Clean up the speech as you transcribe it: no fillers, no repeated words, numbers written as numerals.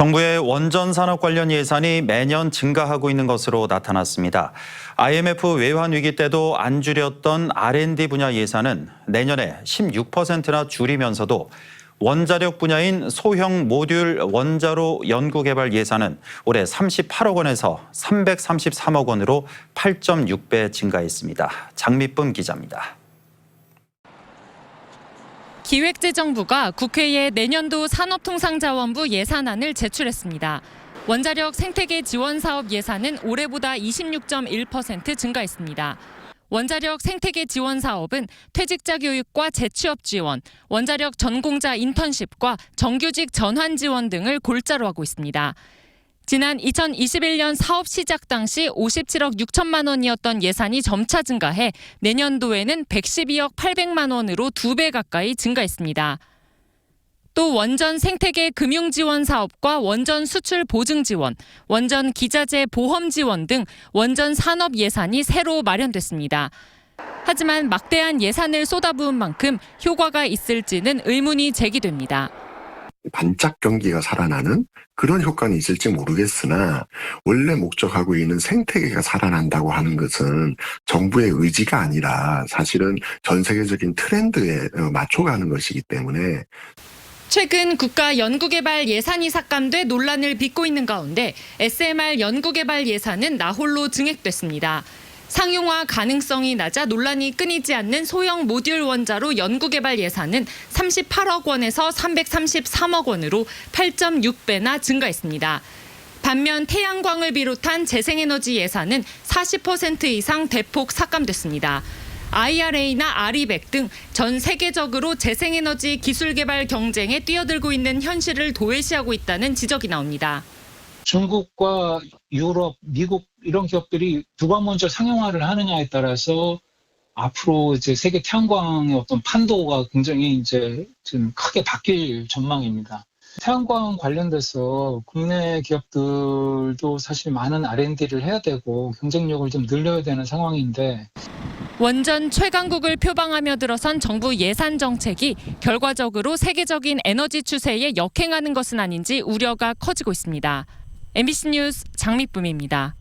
정부의 원전 산업 관련 예산이 매년 증가하고 있는 것으로 나타났습니다. IMF 외환 위기 때도 안 줄였던 R&D 분야 예산은 내년에 16%나 줄이면서도 원자력 분야인 소형 모듈 원자로 연구개발 예산은 올해 38억 원에서 333억 원으로 8.6배 증가했습니다. 장미쁨 기자입니다. 기획재정부가 국회에 내년도 산업통상자원부 예산안을 제출했습니다. 원자력 생태계 지원 사업 예산은 올해보다 26.1% 증가했습니다. 원자력 생태계 지원 사업은 퇴직자 교육과 재취업 지원, 원자력 전공자 인턴십과 정규직 전환 지원 등을 골자로 하고 있습니다. 지난 2021년 사업 시작 당시 57억 6천만 원이었던 예산이 점차 증가해 내년도에는 112억 800만 원으로 2배 가까이 증가했습니다. 또 원전 생태계 금융 지원 사업과 원전 수출 보증 지원, 원전 기자재 보험 지원 등 원전 산업 예산이 새로 마련됐습니다. 하지만 막대한 예산을 쏟아부은 만큼 효과가 있을지는 의문이 제기됩니다. 반짝 경기가 살아나는 그런 효과는 있을지 모르겠으나 원래 목적하고 있는 생태계가 살아난다고 하는 것은 정부의 의지가 아니라 사실은 전 세계적인 트렌드에 맞춰가는 것이기 때문에 최근 국가 연구개발 예산이 삭감돼 논란을 빚고 있는 가운데 SMR 연구개발 예산은 나홀로 증액됐습니다. 상용화 가능성이 낮아 논란이 끊이지 않는 소형 모듈 원자로 연구개발 예산은 38억 원에서 333억 원으로 8.6배나 증가했습니다. 반면 태양광을 비롯한 재생에너지 예산은 40% 이상 대폭 삭감됐습니다. IRA나 RE100 등 전 세계적으로 재생에너지 기술 개발 경쟁에 뛰어들고 있는 현실을 도외시하고 있다는 지적이 나옵니다. 중국과 유럽, 미국 이런 기업들이 누가 먼저 상용화를 하느냐에 따라서 앞으로 이제 세계 태양광의 어떤 판도가 굉장히 좀 크게 바뀔 전망입니다. 태양광 관련돼서 국내 기업들도 사실 많은 R&D를 해야 되고 경쟁력을 좀 늘려야 되는 상황인데 원전 최강국을 표방하며 들어선 정부 예산 정책이 결과적으로 세계적인 에너지 추세에 역행하는 것은 아닌지 우려가 커지고 있습니다. MBC 뉴스 장미쁨입니다.